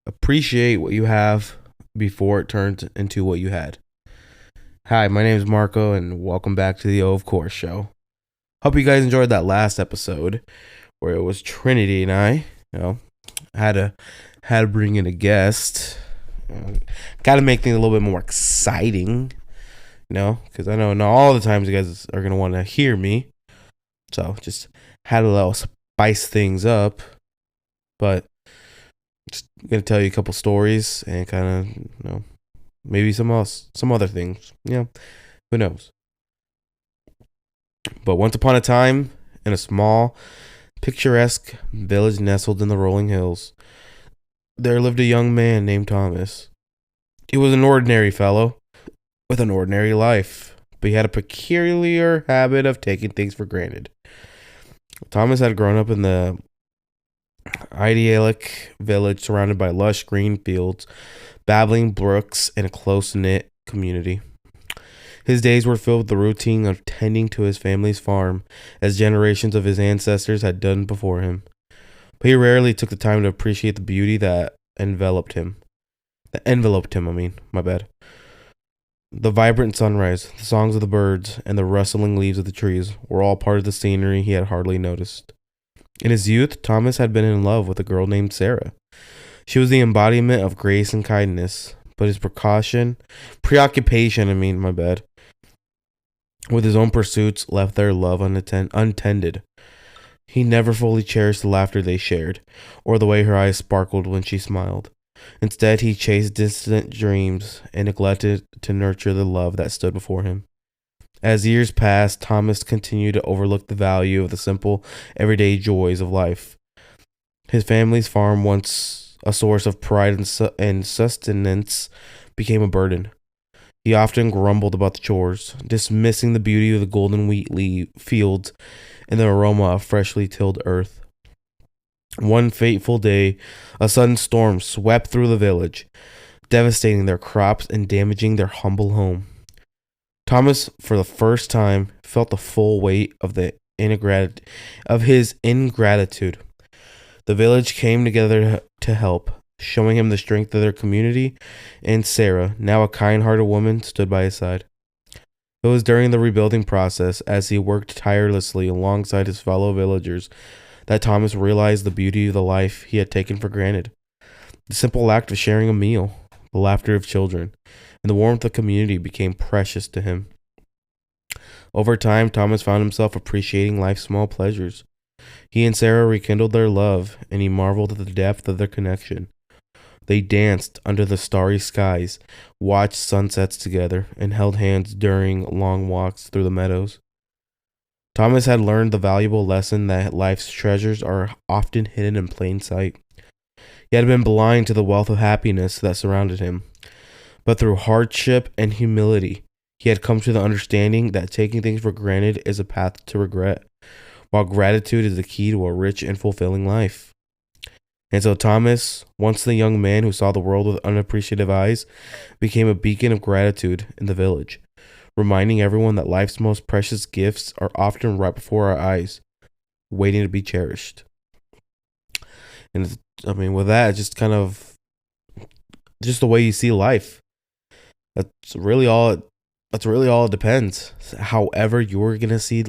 Appreciate what you have before it turns into what you had. Hi, my name is Marco, and welcome back to the O of Course show. Hope you guys enjoyed that last episode where it was Trinity and I. You know, had to had to bring in a guest. Got to make things a little bit more exciting. Because I know not all the times you guys are gonna want to hear me. So just had a little spice things up, but just gonna tell you a couple stories and kind of maybe some other things. Who knows? But once upon a time, in a small, picturesque village nestled in the rolling hills, there lived a young man named Thomas. He was an ordinary fellow with an ordinary life, but he had a peculiar habit of taking things for granted. Thomas had grown up in the idyllic village surrounded by lush green fields, babbling brooks, and a close-knit community. His days were filled with the routine of tending to his family's farm, as generations of his ancestors had done before him. But he rarely took the time to appreciate the beauty that enveloped him. My bad. The vibrant sunrise, the songs of the birds, and the rustling leaves of the trees were all part of the scenery he had hardly noticed. In his youth, Thomas had been in love with a girl named Sarah. She was the embodiment of grace and kindness, but his preoccupation, with his own pursuits left their love untended. He never fully cherished the laughter they shared, or the way her eyes sparkled when she smiled. Instead, he chased distant dreams and neglected to nurture the love that stood before him. As years passed, Thomas continued to overlook the value of the simple, everyday joys of life. His family's farm, once a source of pride and sustenance, became a burden. He often grumbled about the chores, dismissing the beauty of the golden wheat fields and the aroma of freshly tilled earth. One fateful day, a sudden storm swept through the village, devastating their crops and damaging their humble home. Thomas, for the first time, felt the full weight of his ingratitude. The village came together to help, showing him the strength of their community, and Sarah, now a kind-hearted woman, stood by his side. It was during the rebuilding process, as he worked tirelessly alongside his fellow villagers, that Thomas realized the beauty of the life he had taken for granted. The simple act of sharing a meal, the laughter of children, and the warmth of community became precious to him. Over time, Thomas found himself appreciating life's small pleasures. He and Sarah rekindled their love, and he marveled at the depth of their connection. They danced under the starry skies, watched sunsets together, and held hands during long walks through the meadows. Thomas had learned the valuable lesson that life's treasures are often hidden in plain sight. He had been blind to the wealth of happiness that surrounded him. But through hardship and humility, he had come to the understanding that taking things for granted is a path to regret, while gratitude is the key to a rich and fulfilling life. And so Thomas, once the young man who saw the world with unappreciative eyes, became a beacon of gratitude in the village, reminding everyone that life's most precious gifts are often right before our eyes, waiting to be cherished. And with that, just kind of just the way you see life. That's really all it depends. However you're going to see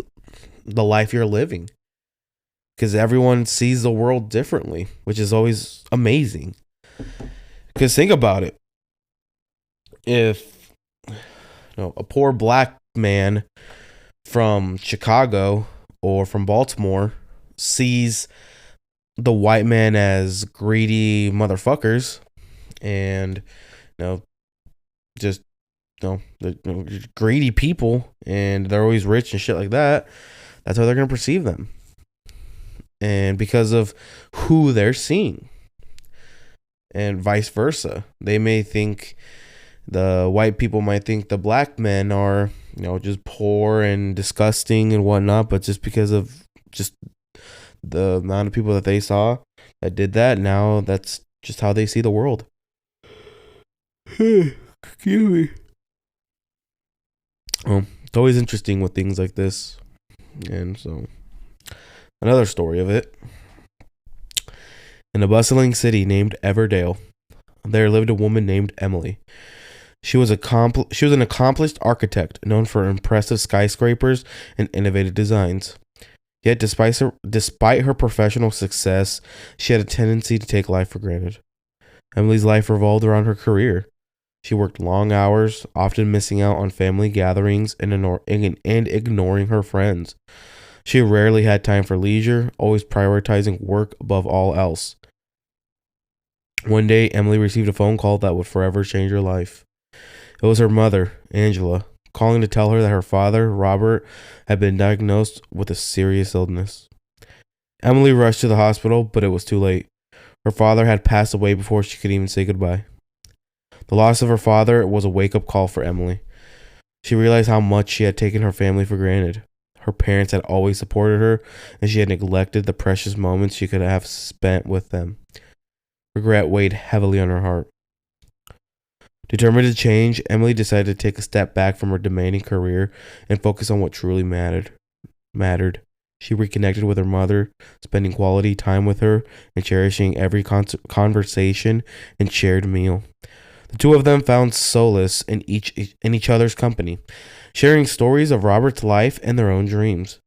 the life you're living. Because everyone sees the world differently, which is always amazing. Because think about it. If a poor black man from Chicago or from Baltimore sees the white man as greedy motherfuckers and just they're greedy people and they're always rich and shit like that, that's how they're going to perceive them. And because of who they're seeing, and vice versa, the white people might think the black men are, just poor and disgusting and whatnot, but just because of just the amount of people that they saw that did that, now that's just how they see the world. Excuse me. It's always interesting with things like this. And so, another story of it. In a bustling city named Everdale, There lived a woman named Emily. She was an accomplished architect known for impressive skyscrapers and innovative designs. Yet, despite her professional success, she had a tendency to take life for granted. Emily's life revolved around her career. She worked long hours, often missing out on family gatherings and ignoring her friends. She rarely had time for leisure, always prioritizing work above all else. One day, Emily received a phone call that would forever change her life. It was her mother, Angela, calling to tell her that her father, Robert, had been diagnosed with a serious illness. Emily rushed to the hospital, but it was too late. Her father had passed away before she could even say goodbye. The loss of her father was a wake-up call for Emily. She realized how much she had taken her family for granted. Her parents had always supported her, and she had neglected the precious moments she could have spent with them. Regret weighed heavily on her heart. Determined to change, Emily decided to take a step back from her demanding career and focus on what truly mattered. She reconnected with her mother, spending quality time with her and cherishing every conversation and shared meal. The two of them found solace in each other's company, sharing stories of Robert's life and their own dreams.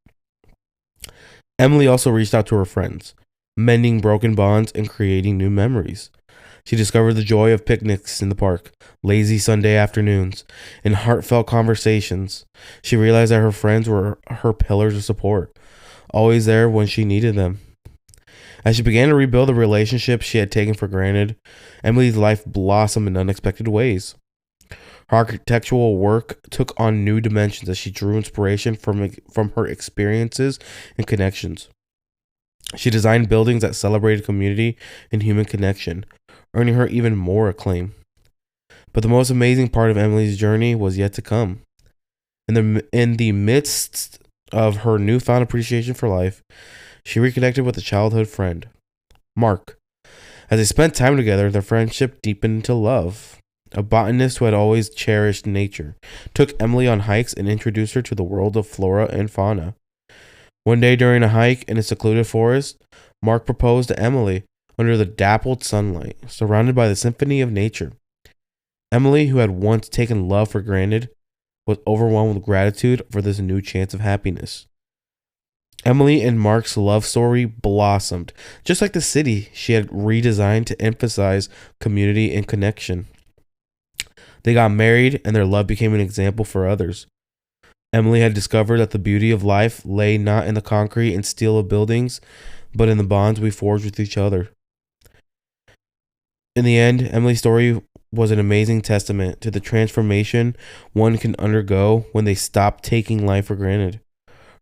Emily also reached out to her friends, mending broken bonds and creating new memories. She discovered the joy of picnics in the park, lazy Sunday afternoons, and heartfelt conversations. She realized that her friends were her pillars of support, always there when she needed them. As she began to rebuild the relationships she had taken for granted, Emily's life blossomed in unexpected ways. Her architectural work took on new dimensions as she drew inspiration from her experiences and connections. She designed buildings that celebrated community and human connection, earning her even more acclaim. But the most amazing part of Emily's journey was yet to come. In the midst of her newfound appreciation for life, she reconnected with a childhood friend, Mark. As they spent time together, their friendship deepened into love. A botanist who had always cherished nature took Emily on hikes and introduced her to the world of flora and fauna. One day during a hike in a secluded forest, Mark proposed to Emily under the dappled sunlight, surrounded by the symphony of nature. Emily, who had once taken love for granted, was overwhelmed with gratitude for this new chance of happiness. Emily and Mark's love story blossomed, just like the city she had redesigned to emphasize community and connection. They got married, and their love became an example for others. Emily had discovered that the beauty of life lay not in the concrete and steel of buildings, but in the bonds we forge with each other. In the end, Emily's story was an amazing testament to the transformation one can undergo when they stop taking life for granted.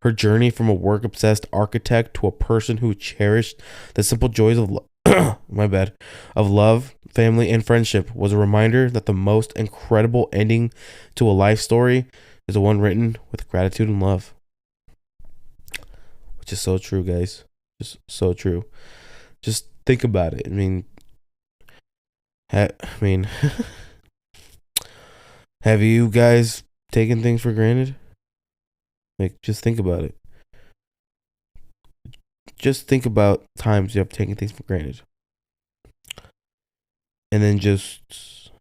Her journey from a work-obsessed architect to a person who cherished the simple joys of of love, family, and friendship was a reminder that the most incredible ending to a life story is the one written with gratitude and love. Which is so true, guys. Just so true. Just think about it. I mean, have you guys taken things for granted? Like, just think about it. Just think about times you have taken things for granted. And then just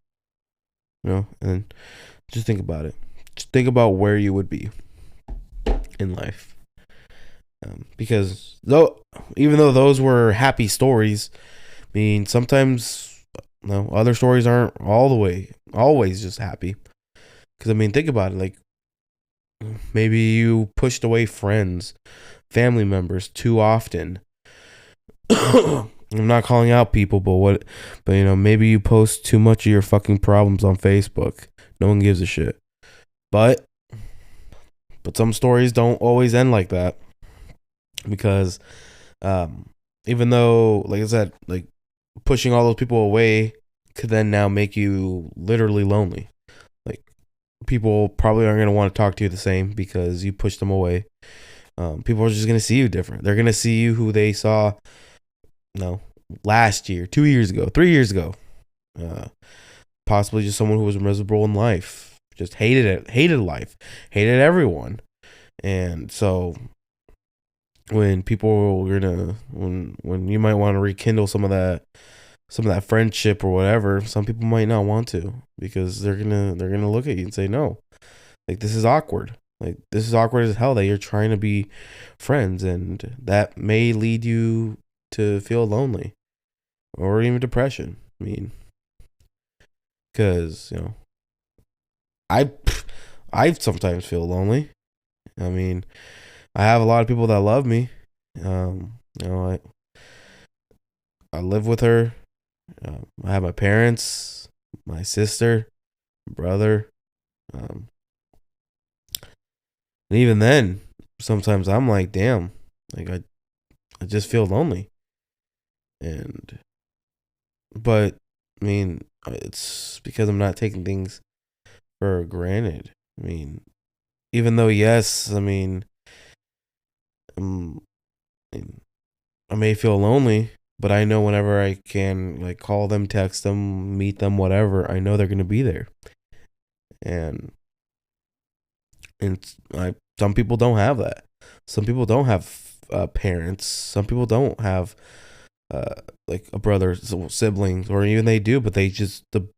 think about it. Just think about where you would be in life. Because even though those were happy stories, sometimes other stories aren't always just happy. Because think about it. Like, maybe you pushed away friends, family members too often. I'm not calling out people, but maybe you post too much of your fucking problems on Facebook. No one gives a shit. But some stories don't always end like that. Because even though, like I said, like pushing all those people away could then now make you literally lonely. Like, people probably aren't going to want to talk to you the same because you pushed them away. People are just going to see you different. They're going to see you who they saw last year, 2 years ago, 3 years ago. Possibly just someone who was miserable in life, just hated life, hated everyone. And so when people when you might want to rekindle some of that some of that friendship or whatever, some people might not want to, because they're gonna look at you and say no. Like, this is awkward. Like, this is awkward as hell that you're trying to be friends, and that may lead you to feel lonely or even depression. I mean, because I I sometimes feel lonely. I mean, I have a lot of people that love me. I live with her. I have my parents, my sister, brother. Um, and even then, sometimes I'm like, damn, like I just feel lonely. And but I mean, it's because I'm not taking things for granted. I mean, even though yes, um, I may feel lonely, but I know whenever I can, like, call them, text them, meet them, whatever, I know they're gonna be there. And some people don't have that. Some people don't have parents. Some people don't have uh, like a brother, siblings, or even they do, but they just, the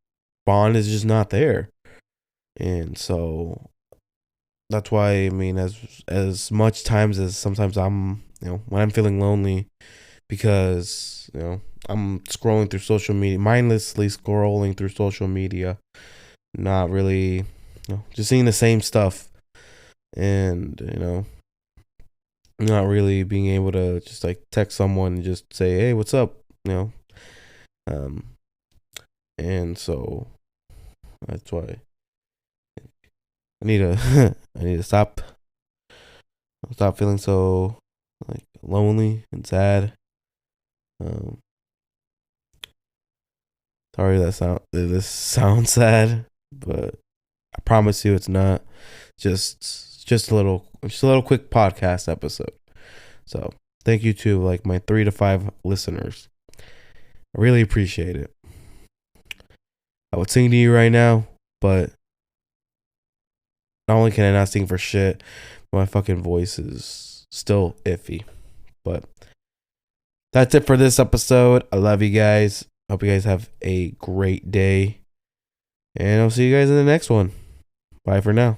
bond is just not there. And so that's why, I mean, as much times as sometimes I'm, when I'm feeling lonely, because I'm scrolling through social media, mindlessly scrolling through social media, not really, just seeing the same stuff, and not really being able to just like text someone and just say, hey, what's up, um and so that's why I need to I need to stop feeling so like lonely and sad. um Sorry this sounds sad, but I promise you it's not. Just a little quick podcast episode. So thank you to like my 3 to 5 listeners. I really appreciate it. I would sing to you right now, but not only can I not sing for shit, my fucking voice is still iffy. But that's it for this episode. I love you guys. Hope you guys have a great day. And I'll see you guys in the next one. Bye for now.